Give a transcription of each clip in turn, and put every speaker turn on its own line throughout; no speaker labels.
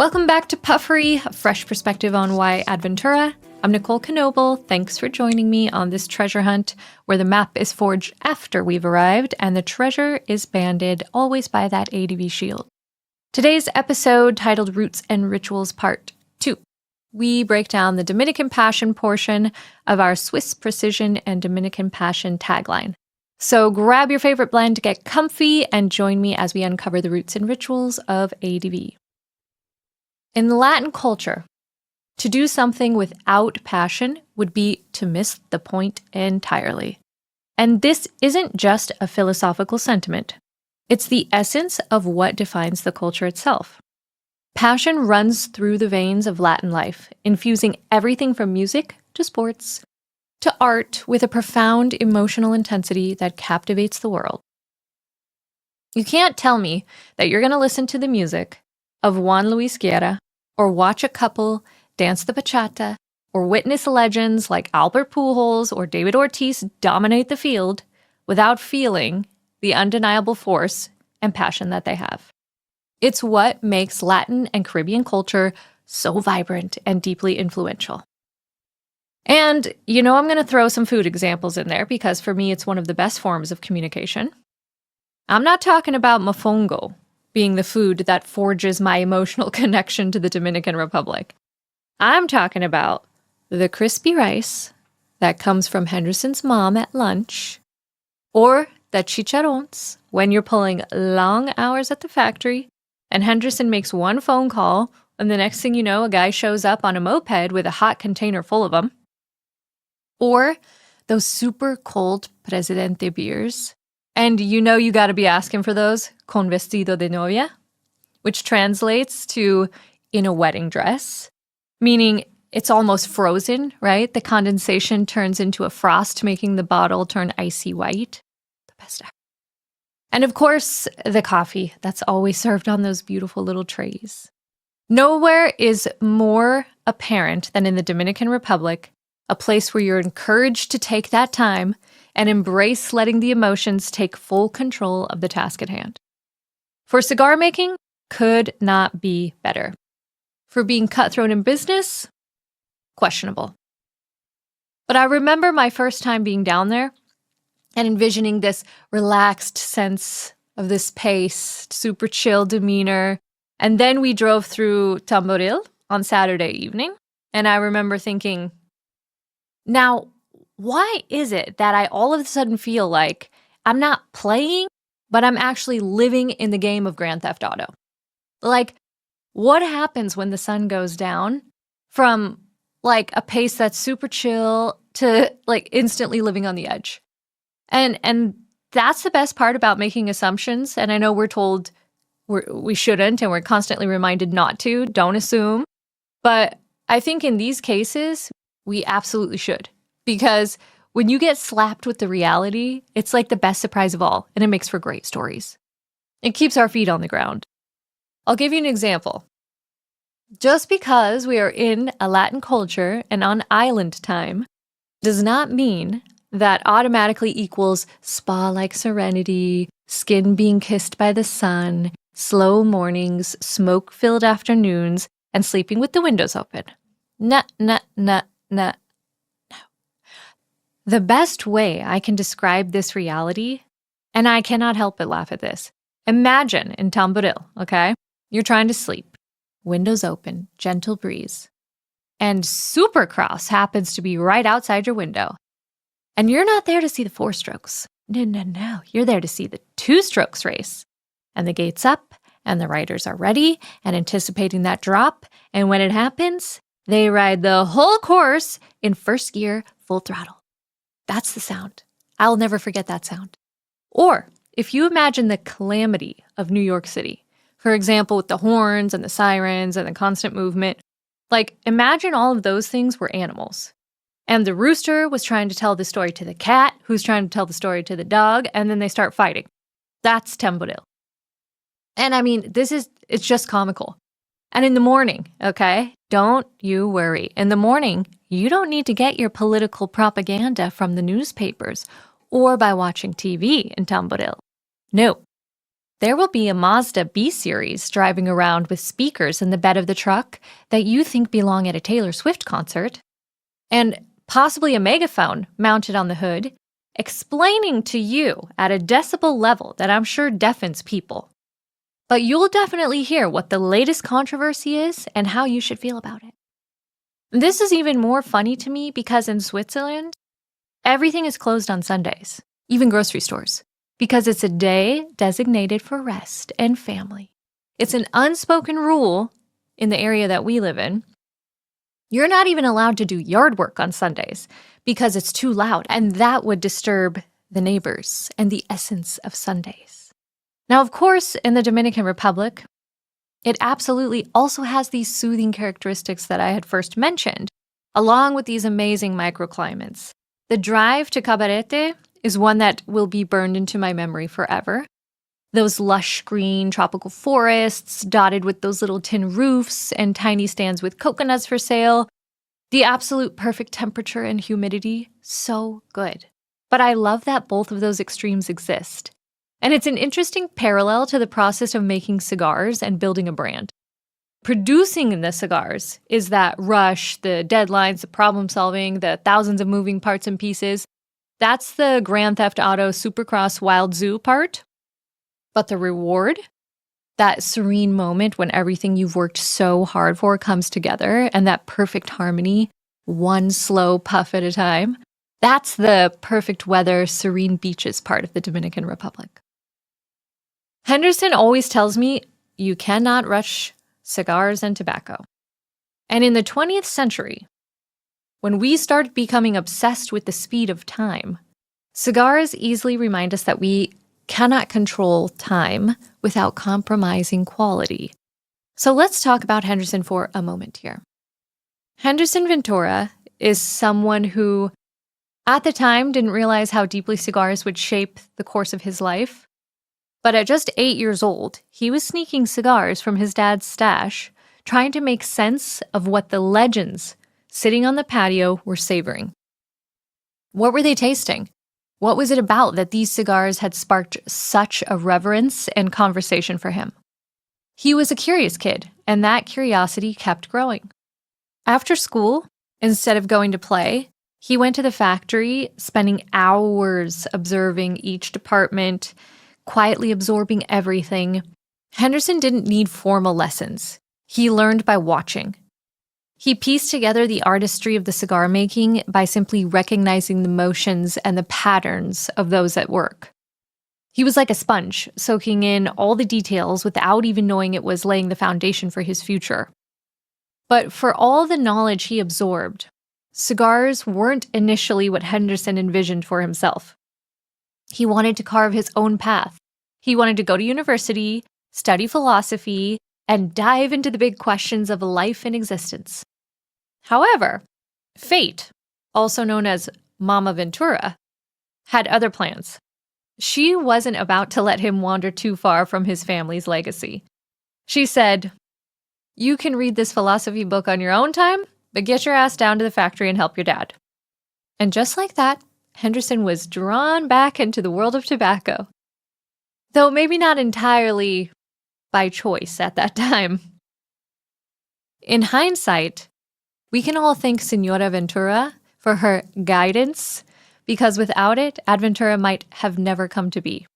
Welcome back to Puffery, a fresh perspective on why Adventura. I'm Nicole Knobel. Thanks for joining me on this treasure hunt where the map is forged after we've arrived and the treasure is banded always by that ADV shield. Today's episode, titled Roots and Rituals Part 2. We break down the Dominican Passion portion of our Swiss Precision and Dominican Passion tagline. So grab your favorite blend, get comfy, and join me as we uncover the roots and rituals of ADV. In Latin culture, to do something without passion would be to miss the point entirely. And this isn't just a philosophical sentiment. It's the essence of what defines the culture itself. Passion runs through the veins of Latin life, infusing everything from music to sports to art with a profound emotional intensity that captivates the world. You can't tell me that you're going to listen to the music of Juan Luis Guerra, or watch a couple dance the bachata, or witness legends like Albert Pujols or David Ortiz dominate the field without feeling the undeniable force and passion that they have. It's what makes Latin and Caribbean culture so vibrant and deeply influential. And, I'm going to throw some food examples in there because for me, it's one of the best forms of communication. I'm not talking about mofongo being the food that forges my emotional connection to the Dominican Republic. I'm talking about the crispy rice that comes from Henderson's mom at lunch, or the chicharrones when you're pulling long hours at the factory and Henderson makes one phone call and the next thing you know, a guy shows up on a moped with a hot container full of them. Or those super cold Presidente beers. And you got to be asking for those con vestido de novia, which translates to in a wedding dress, meaning it's almost frozen, right? The condensation turns into a frost, making the bottle turn icy white. The best ever. And of course, the coffee that's always served on those beautiful little trays. Nowhere is more apparent than in the Dominican Republic, a place where you're encouraged to take that time and embrace letting the emotions take full control of the task at hand. For cigar making, could not be better. For being cutthroat in business, questionable. But I remember my first time being down there and envisioning this relaxed sense of this pace, super chill demeanor. And then we drove through Tamboril on Saturday evening, and I remember thinking, now, why is it that I all of a sudden feel like I'm not playing, but I'm actually living in the game of Grand Theft Auto? Like, what happens when the sun goes down from like a pace that's super chill to like instantly living on the edge? And that's the best part about making assumptions. And I know we're told we shouldn't, and we're constantly reminded not to. Don't assume. But I think in these cases, we absolutely should. Because when you get slapped with the reality, it's like the best surprise of all, and it makes for great stories. It keeps our feet on the ground. I'll give you an example. Just because we are in a Latin culture and on island time does not mean that automatically equals spa-like serenity, skin being kissed by the sun, slow mornings, smoke-filled afternoons, and sleeping with the windows open. Nah. The best way I can describe this reality, and I cannot help but laugh at this. Imagine in Tamboril, okay? You're trying to sleep. Windows open, gentle breeze. And Supercross happens to be right outside your window. And you're not there to see the 4 strokes. No. You're there to see the 2 strokes race. And the gate's up, and the riders are ready and anticipating that drop. And when it happens, they ride the whole course in first gear, full throttle. That's the sound. I'll never forget that sound. Or if you imagine the calamity of New York City, for example, with the horns and the sirens and the constant movement, like imagine all of those things were animals. And the rooster was trying to tell the story to the cat, who's trying to tell the story to the dog, and then they start fighting. That's Tamboril. And I mean, it's just comical. And in the morning, okay, don't you worry. In the morning, you don't need to get your political propaganda from the newspapers or by watching TV in Tamboril. No. There will be a Mazda B-Series driving around with speakers in the bed of the truck that you think belong at a Taylor Swift concert, and possibly a megaphone mounted on the hood, explaining to you at a decibel level that I'm sure deafens people. But you'll definitely hear what the latest controversy is and how you should feel about it. This is even more funny to me because in Switzerland, everything is closed on Sundays, even grocery stores, because it's a day designated for rest and family. It's an unspoken rule in the area that we live in. You're not even allowed to do yard work on Sundays because it's too loud, and that would disturb the neighbors and the essence of Sundays. Now, of course, in the Dominican Republic, it absolutely also has these soothing characteristics that I had first mentioned, along with these amazing microclimates. The drive to Cabarete is one that will be burned into my memory forever. Those lush green tropical forests dotted with those little tin roofs and tiny stands with coconuts for sale. The absolute perfect temperature and humidity, so good. But I love that both of those extremes exist. And it's an interesting parallel to the process of making cigars and building a brand. Producing the cigars is that rush, the deadlines, the problem solving, the thousands of moving parts and pieces. That's the Grand Theft Auto Supercross Wild Zoo part. But the reward, that serene moment when everything you've worked so hard for comes together and that perfect harmony, one slow puff at a time, that's the perfect weather, serene beaches part of the Dominican Republic. Henderson always tells me you cannot rush cigars and tobacco. And in the 20th century, when we started becoming obsessed with the speed of time, cigars easily remind us that we cannot control time without compromising quality. So let's talk about Henderson for a moment here. Henderson Ventura is someone who, at the time, didn't realize how deeply cigars would shape the course of his life. But at just 8 years old, he was sneaking cigars from his dad's stash, trying to make sense of what the legends sitting on the patio were savoring. What were they tasting? What was it about that these cigars had sparked such a reverence and conversation for him? He was a curious kid, and that curiosity kept growing. After school, instead of going to play, he went to the factory, spending hours observing each department, quietly absorbing everything. Henderson didn't need formal lessons. He learned by watching. He pieced together the artistry of the cigar making by simply recognizing the motions and the patterns of those at work. He was like a sponge, soaking in all the details without even knowing it was laying the foundation for his future. But for all the knowledge he absorbed, cigars weren't initially what Henderson envisioned for himself. He wanted to carve his own path. He wanted to go to university, study philosophy, and dive into the big questions of life and existence. However, fate, also known as Mama Ventura, had other plans. She wasn't about to let him wander too far from his family's legacy. She said, "You can read this philosophy book on your own time, but get your ass down to the factory and help your dad." And just like that, Henderson was drawn back into the world of tobacco. Though maybe not entirely by choice at that time. In hindsight, we can all thank Senora Ventura for her guidance, because without it, Adventura might have never come to be.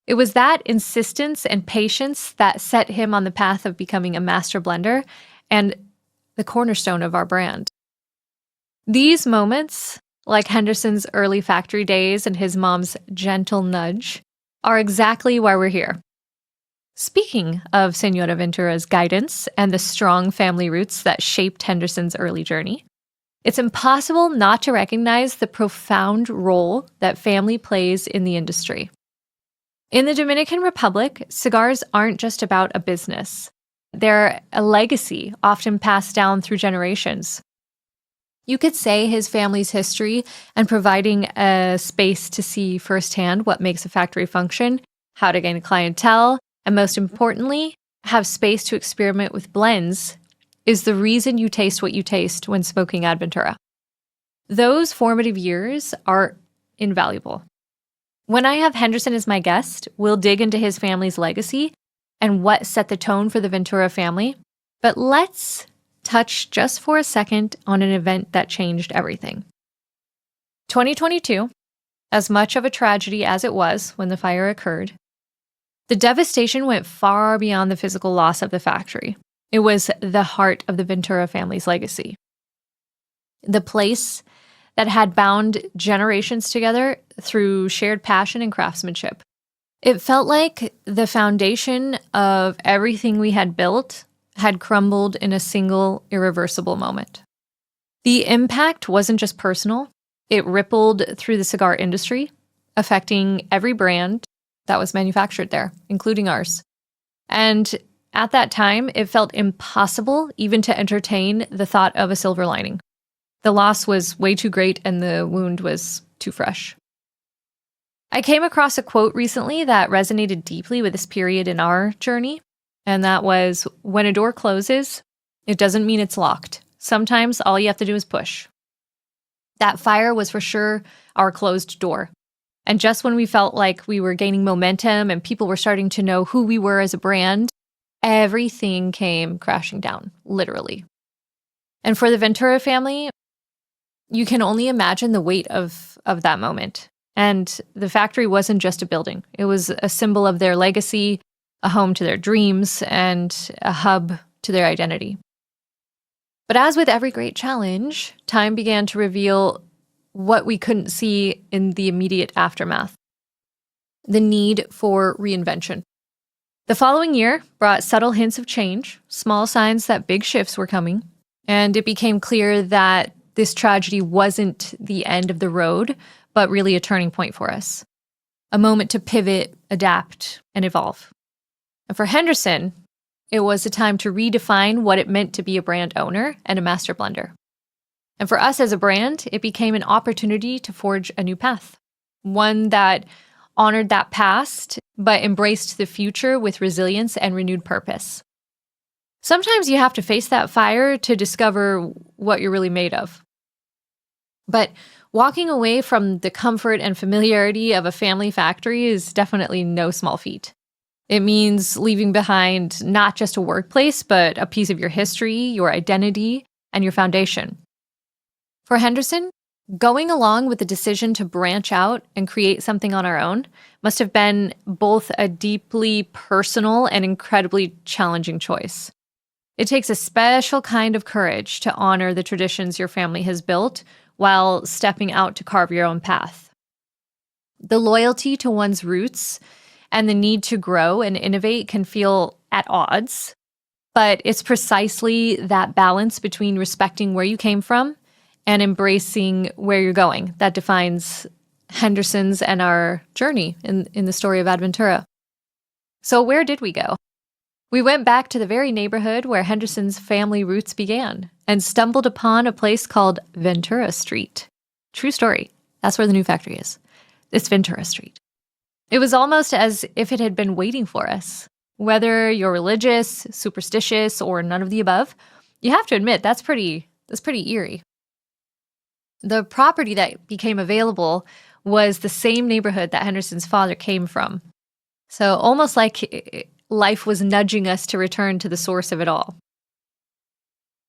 It was that insistence and patience that set him on the path of becoming a master blender and the cornerstone of our brand. These moments, like Henderson's early factory days and his mom's gentle nudge, are exactly why we're here. Speaking of Senora Ventura's guidance and the strong family roots that shaped Henderson's early journey, it's impossible not to recognize the profound role that family plays in the industry. In the Dominican Republic, cigars aren't just about a business. They're a legacy, often passed down through generations. You could say his family's history and providing a space to see firsthand what makes a factory function, how to gain a clientele, and most importantly, have space to experiment with blends is the reason you taste what you taste when smoking Adventura. Those formative years are invaluable. When I have Henderson as my guest, we'll dig into his family's legacy and what set the tone for the Ventura family. But let's touch just for a second on an event that changed everything. 2022, as much of a tragedy as it was when the fire occurred, the devastation went far beyond the physical loss of the factory. It was the heart of the Ventura family's legacy. The place that had bound generations together through shared passion and craftsmanship. It felt like the foundation of everything we had built had crumbled in a single, irreversible moment. The impact wasn't just personal. It rippled through the cigar industry, affecting every brand that was manufactured there, including ours. And at that time, it felt impossible even to entertain the thought of a silver lining. The loss was way too great and the wound was too fresh. I came across a quote recently that resonated deeply with this period in our journey, and that was, "When a door closes, it doesn't mean it's locked. Sometimes all you have to do is push." That fire was for sure our closed door. And just when we felt like we were gaining momentum and people were starting to know who we were as a brand, everything came crashing down, literally. And for the Ventura family, you can only imagine the weight of that moment. And the factory wasn't just a building. It was a symbol of their legacy, a home to their dreams, and a hub to their identity. But as with every great challenge, time began to reveal what we couldn't see in the immediate aftermath: the need for reinvention. The following year brought subtle hints of change, small signs that big shifts were coming, and it became clear that this tragedy wasn't the end of the road, but really a turning point for us. A moment to pivot, adapt, and evolve. And for Henderson, it was a time to redefine what it meant to be a brand owner and a master blender. And for us as a brand, it became an opportunity to forge a new path, one that honored that past, but embraced the future with resilience and renewed purpose. Sometimes you have to face that fire to discover what you're really made of. But walking away from the comfort and familiarity of a family factory is definitely no small feat. It means leaving behind not just a workplace, but a piece of your history, your identity, and your foundation. For Henderson, going along with the decision to branch out and create something on our own must have been both a deeply personal and incredibly challenging choice. It takes a special kind of courage to honor the traditions your family has built while stepping out to carve your own path. The loyalty to one's roots and the need to grow and innovate can feel at odds, but it's precisely that balance between respecting where you came from and embracing where you're going that defines Henderson's and our journey in the story of Adventura. So where did we go? We went back to the very neighborhood where Henderson's family roots began and stumbled upon a place called Ventura Street. True story. That's where the new factory is. It's Ventura Street. It was almost as if it had been waiting for us. Whether you're religious, superstitious, or none of the above, you have to admit that's pretty eerie. The property that became available was the same neighborhood that Henderson's father came from. So almost like life was nudging us to return to the source of it all.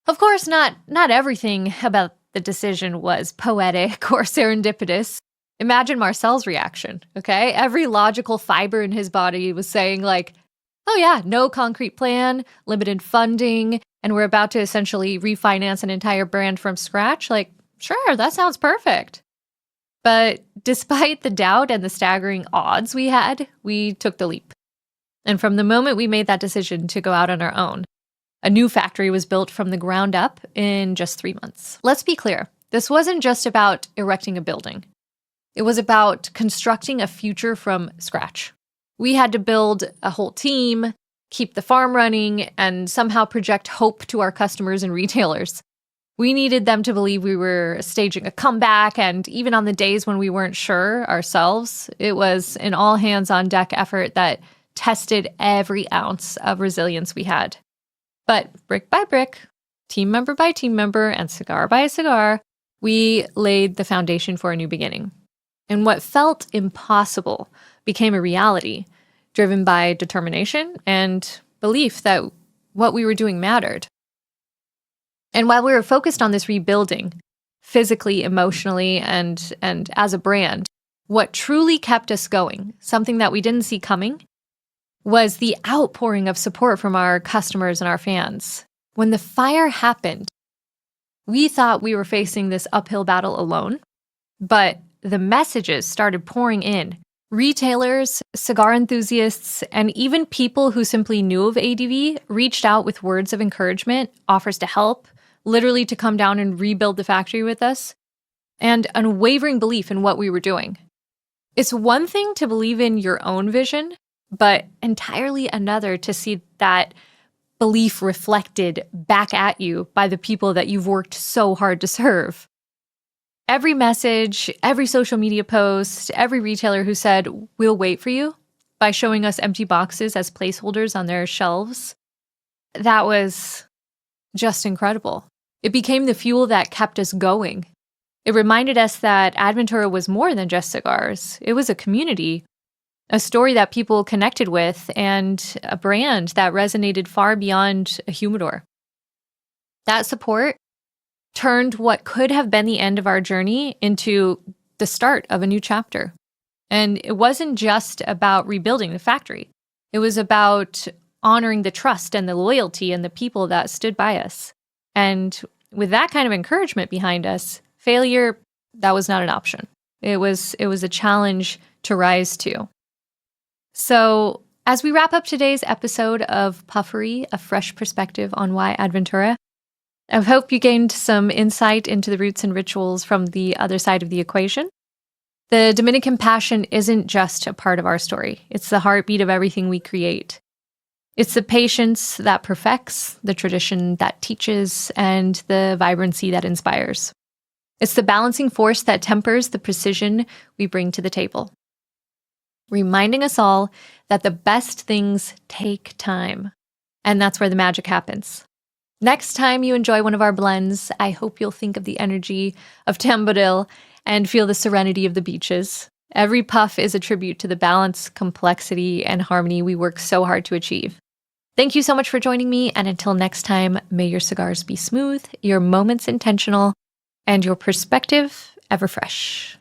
Of course, not everything about the decision was poetic or serendipitous. Imagine Marcel's reaction, okay? Every logical fiber in his body was saying like, oh yeah, no concrete plan, limited funding, and we're about to essentially refinance an entire brand from scratch. Like, sure, that sounds perfect. But despite the doubt and the staggering odds we had, we took the leap. And from the moment we made that decision to go out on our own, a new factory was built from the ground up in just 3 months. Let's be clear, this wasn't just about erecting a building. It was about constructing a future from scratch. We had to build a whole team, keep the farm running, and somehow project hope to our customers and retailers. We needed them to believe we were staging a comeback, and even on the days when we weren't sure ourselves, it was an all-hands-on-deck effort that tested every ounce of resilience we had. But brick by brick, team member by team member, and cigar by cigar, we laid the foundation for a new beginning. And what felt impossible became a reality, driven by determination and belief that what we were doing mattered. And while we were focused on this rebuilding, physically, emotionally, and as a brand, what truly kept us going, something that we didn't see coming, was the outpouring of support from our customers and our fans. When the fire happened, we thought we were facing this uphill battle alone, but the messages started pouring in. Retailers, cigar enthusiasts, and even people who simply knew of ADV reached out with words of encouragement, offers to help, literally to come down and rebuild the factory with us, and unwavering belief in what we were doing. It's one thing to believe in your own vision, but entirely another to see that belief reflected back at you by the people that you've worked so hard to serve. Every message, every social media post, every retailer who said, "We'll wait for you," by showing us empty boxes as placeholders on their shelves, that was just incredible. It became the fuel that kept us going. It reminded us that Adventura was more than just cigars. It was a community, a story that people connected with, and a brand that resonated far beyond a humidor. That support turned what could have been the end of our journey into the start of a new chapter. And it wasn't just about rebuilding the factory. It was about honoring the trust and the loyalty and the people that stood by us. And with that kind of encouragement behind us, failure, that was not an option. It was a challenge to rise to. So as we wrap up today's episode of Puffery, a fresh perspective on why Adventura, I hope you gained some insight into the roots and rituals from the other side of the equation. The Dominican Passion isn't just a part of our story. It's the heartbeat of everything we create. It's the patience that perfects, the tradition that teaches, and the vibrancy that inspires. It's the balancing force that tempers the precision we bring to the table, reminding us all that the best things take time, and that's where the magic happens. Next time you enjoy one of our blends, I hope you'll think of the energy of Tamboril and feel the serenity of the beaches. Every puff is a tribute to the balance, complexity, and harmony we work so hard to achieve. Thank you so much for joining me, and until next time, may your cigars be smooth, your moments intentional, and your perspective ever fresh.